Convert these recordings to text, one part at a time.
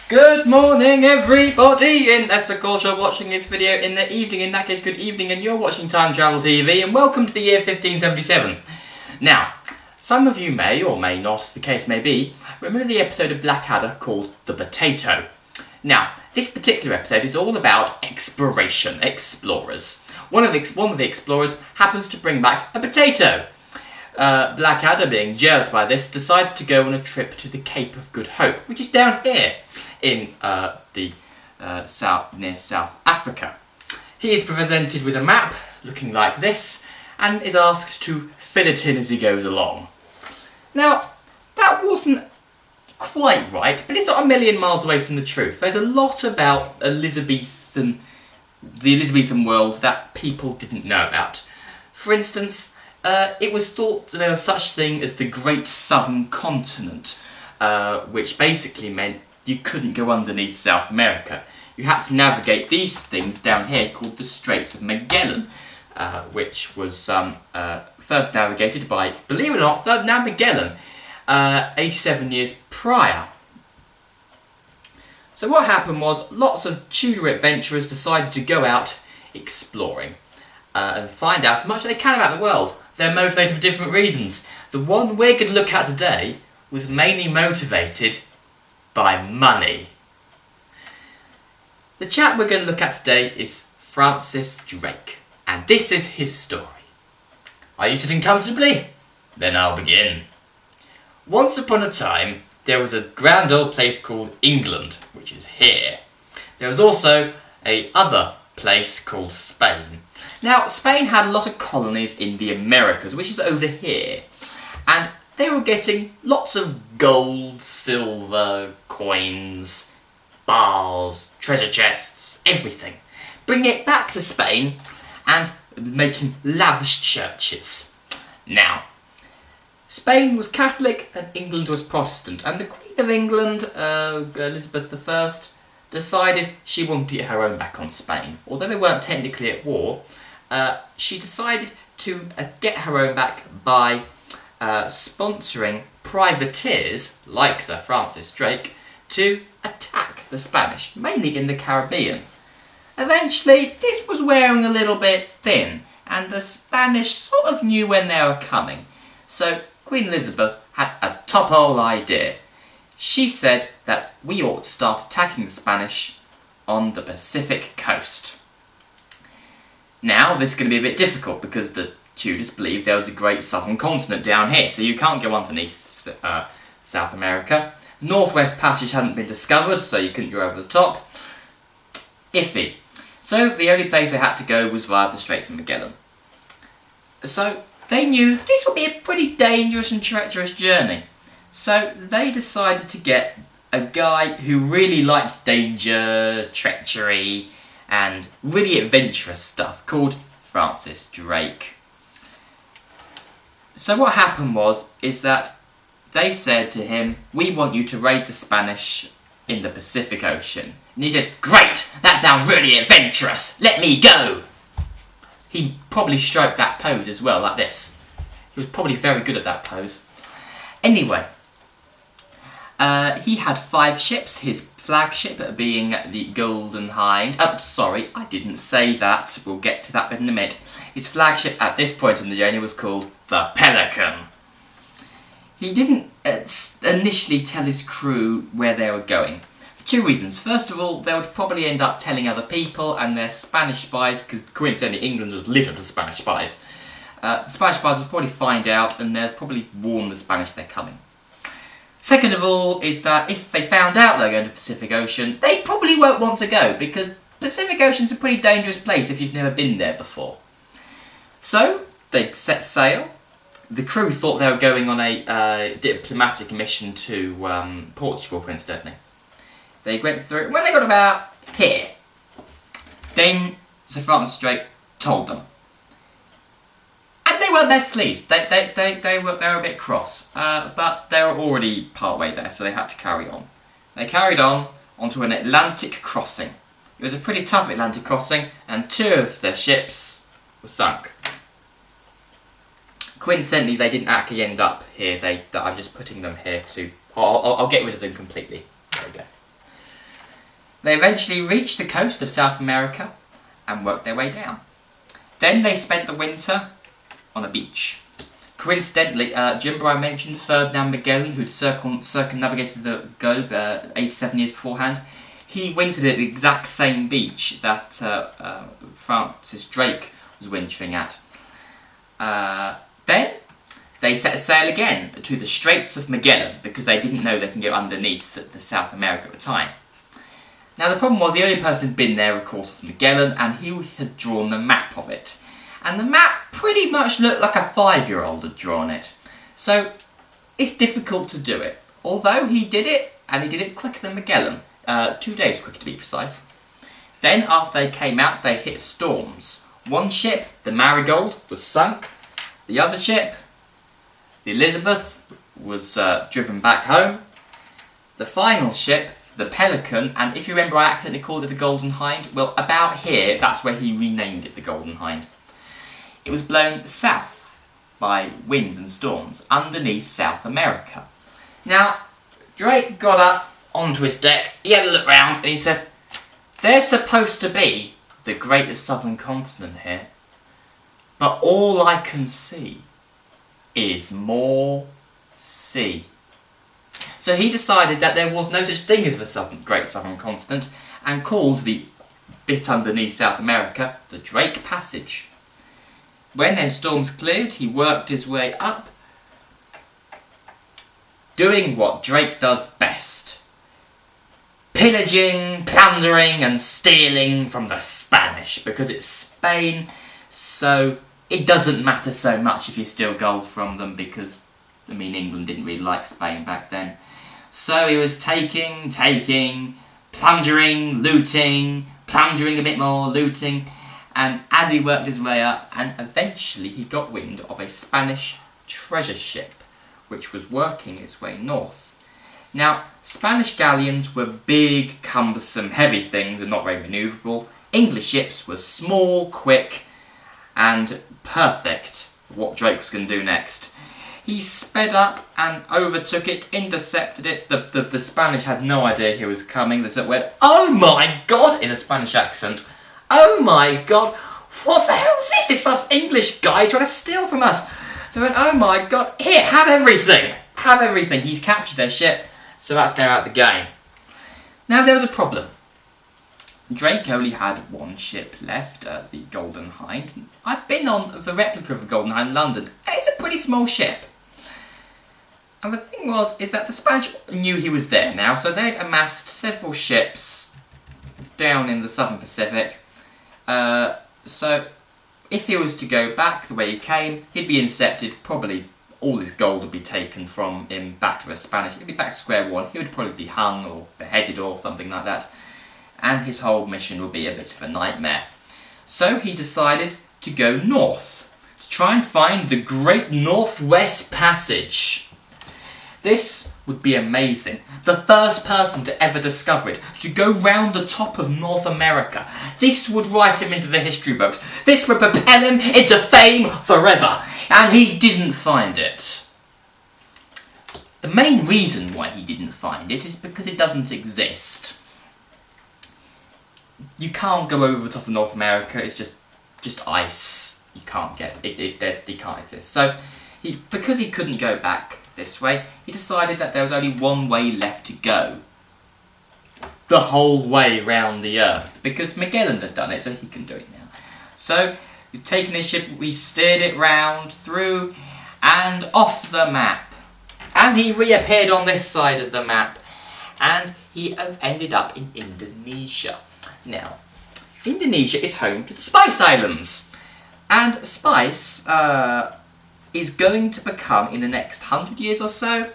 Good morning everybody, unless of course you're watching this video in the evening. In that case, good evening, and you're watching Time Travel TV, and welcome to the year 1577. Now, some of you may or may not, as the case may be, remember the episode of Blackadder called The Potato. Now, this particular episode is all about exploration, explorers. One of the explorers happens to bring back a potato. Blackadder, being jealous by this, decides to go on a trip to the Cape of Good Hope, which is down here in near South Africa. He is presented with a map looking like this and is asked to fill it in as he goes along. Now, that wasn't quite right, but it's not a million miles away from the truth. There's a lot about the Elizabethan world that people didn't know about. For instance, it was thought that there was such thing as the Great Southern Continent, which basically meant you couldn't go underneath South America. You had to navigate these things down here called the Straits of Magellan, which was first navigated by, believe it or not, Ferdinand Magellan, 87 years prior. So what happened was lots of Tudor adventurers decided to go out exploring and find out as much as they can about the world. They're motivated for different reasons. The one we're going to look at today was mainly motivated by money. The chap we're going to look at today is Francis Drake, and this is his story. Are you sitting comfortably? Then I'll begin. Once upon a time, there was a grand old place called England, which is here. There was also a other place called Spain. Now, Spain had a lot of colonies in the Americas, which is over here, and they were getting lots of gold, silver, coins, bars, treasure chests, everything. Bringing it back to Spain and making lavish churches. Now, Spain was Catholic and England was Protestant, and the Queen of England, Elizabeth I, decided she wanted to get her own back on Spain. Although they weren't technically at war, she decided to get her own back by sponsoring privateers, like Sir Francis Drake, to attack the Spanish, mainly in the Caribbean. Eventually, this was wearing a little bit thin, and the Spanish sort of knew when they were coming. So Queen Elizabeth had a top-hole idea. She said that we ought to start attacking the Spanish on the Pacific coast. Now, this is going to be a bit difficult because the Tudors believed there was a great southern continent down here, so you can't go underneath South America. Northwest Passage hadn't been discovered, so you couldn't go over the top. Iffy. So the only place they had to go was via the Straits of Magellan. So they knew this would be a pretty dangerous and treacherous journey. So they decided to get a guy who really liked danger, treachery, and really adventurous stuff, called Francis Drake. So what happened is that they said to him, we want you to raid the Spanish in the Pacific Ocean. And he said, great, that sounds really adventurous, let me go. He probably stroked that pose as well, like this. He was probably very good at that pose. Anyway, he had 5 ships, his flagship being the Golden Hind. Sorry, I didn't say that. We'll get to that bit in a minute. His flagship at this point in the journey was called the Pelican. He didn't initially tell his crew where they were going. For 2 reasons. First of all, they would probably end up telling other people, and their Spanish spies, because coincidentally England was littered with Spanish spies. The Spanish spies would probably find out, and they'd probably warn the Spanish they're coming. Second of all is that if they found out they're going to the Pacific Ocean, they probably won't want to go, because Pacific Ocean's a pretty dangerous place if you've never been there before. So, they set sail. The crew thought they were going on a diplomatic mission to Portugal, coincidentally. They went through, when they got about here, then Sir Francis Drake told them. And they weren't that pleased. They were a bit cross, but they were already part way there, so they had to carry on. They carried on onto an Atlantic crossing. It was a pretty tough Atlantic crossing, and 2 of their ships were sunk. Coincidentally, they didn't actually end up here. I'm just putting them here to... I'll get rid of them completely. There we go. They eventually reached the coast of South America and worked their way down. Then they spent the winter on a beach. Coincidentally, remember I mentioned Ferdinand Magellan, who'd circumnavigated the globe 87 years beforehand? He wintered at the exact same beach that Francis Drake was wintering at. Then they set sail again to the Straits of Magellan because they didn't know they can go underneath the South America at the time. Now the problem was the only person who'd been there, of course, was Magellan, and he had drawn the map of it. And the map pretty much looked like a 5-year-old had drawn it. So it's difficult to do it. Although he did it, and he did it quicker than Magellan. 2 days quicker to be precise. Then after they came out, they hit storms. One ship, the Marigold, was sunk. The other ship, the Elizabeth, was driven back home. The final ship, the Pelican, and if you remember I accidentally called it the Golden Hind, well about here, that's where he renamed it the Golden Hind. It was blown south by winds and storms underneath South America. Now, Drake got up onto his deck, he had a look round and he said, "There's supposed to be the greatest southern continent here, but all I can see is more sea." So he decided that there was no such thing as the great southern continent and called the bit underneath South America the Drake Passage. When then storms cleared, he worked his way up, doing what Drake does best: pillaging, plundering and stealing from the Spanish, because it's Spain, so it doesn't matter so much if you steal gold from them, because, I mean, England didn't really like Spain back then. So he was taking, plundering, looting, plundering a bit more, looting, and as he worked his way up, and eventually he got wind of a Spanish treasure ship, which was working its way north. Now, Spanish galleons were big, cumbersome, heavy things and not very manoeuvrable. English ships were small, quick, and perfect for what Drake was going to do next. He sped up and overtook it, intercepted it. The Spanish had no idea he was coming. They sort of went, "Oh my God," in a Spanish accent. "Oh my God, what the hell is this? It's this English guy trying to steal from us." So they went, "Oh my God, here, have everything. Have everything." He captured their ship, so that's now out of the game. Now there was a problem. Drake only had one ship left, the Golden Hind. I've been on the replica of the Golden Hind in London, and it's a pretty small ship. And the thing is that the Spanish knew he was there now, so they'd amassed several ships down in the southern Pacific. So if he was to go back the way he came, he'd be intercepted, probably all his gold would be taken from him back to the Spanish. He'd be back to square one. He would probably be hung or beheaded or something like that. And his whole mission would be a bit of a nightmare. So he decided to go north, to try and find the Great Northwest Passage. This would be amazing. The first person to ever discover it, to go round the top of North America. This would write him into the history books. This would propel him into fame forever. And he didn't find it. The main reason why he didn't find it is because it doesn't exist. You can't go over the top of North America, it's just ice. You can't get it, it can't exist. So, because he couldn't go back this way, he decided that there was only one way left to go. The whole way round the Earth, because Magellan had done it, so he can do it now. So, we've taken his ship, we steered it round, through, and off the map. And he reappeared on this side of the map, and he ended up in Indonesia. Now, Indonesia is home to the Spice Islands, and spice is going to become, in the next 100 years or so,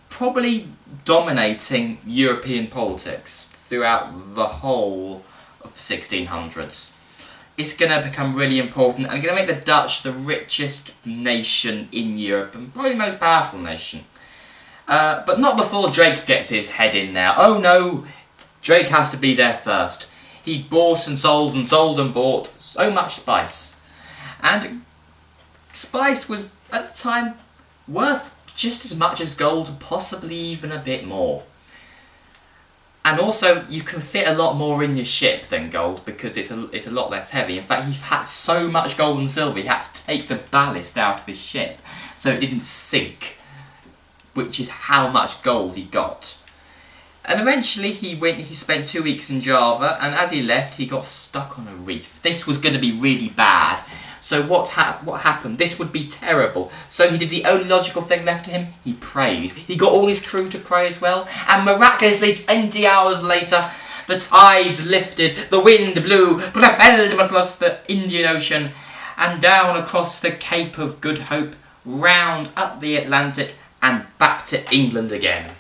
probably dominating European politics throughout the whole of the 1600s. It's going to become really important and going to make the Dutch the richest nation in Europe and probably the most powerful nation. But not before Drake gets his head in now. Oh no, Drake has to be there first. He bought and sold and sold and bought so much spice. And spice was, at the time, worth just as much as gold, possibly even a bit more. And also, you can fit a lot more in your ship than gold because it's a lot less heavy. In fact, he had so much gold and silver, he had to take the ballast out of his ship so it didn't sink, which is how much gold he got. And eventually he spent 2 weeks in Java, and as he left, he got stuck on a reef. This was going to be really bad. So what happened? This would be terrible. So he did the only logical thing left to him. He prayed. He got all his crew to pray as well. And miraculously, 20 hours later, the tides lifted, the wind blew, propelled him across the Indian Ocean and down across the Cape of Good Hope, round up the Atlantic and back to England again.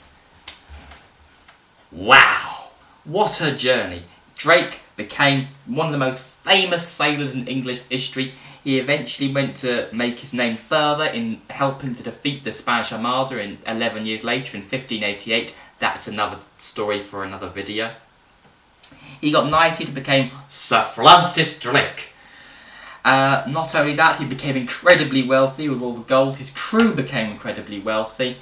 Wow, what a journey. Drake became one of the most famous sailors in English history. He eventually went to make his name further in helping to defeat the Spanish Armada 11 years later in 1588. That's another story for another video. He got knighted and became Sir Francis Drake. Not only that, he became incredibly wealthy with all the gold. His crew became incredibly wealthy.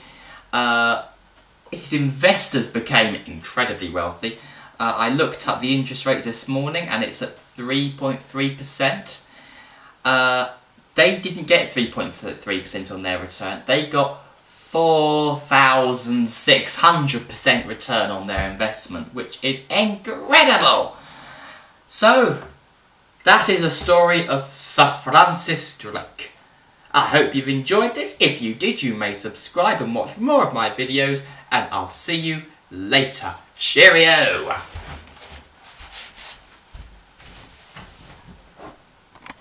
His investors became incredibly wealthy. I looked up the interest rate this morning and it's at 3.3%. They didn't get 3.3% on their return. They got 4,600% return on their investment, which is incredible. So, that is a story of Sir Francis Drake. I hope you've enjoyed this. If you did, you may subscribe and watch more of my videos, and I'll see you later. Cheerio!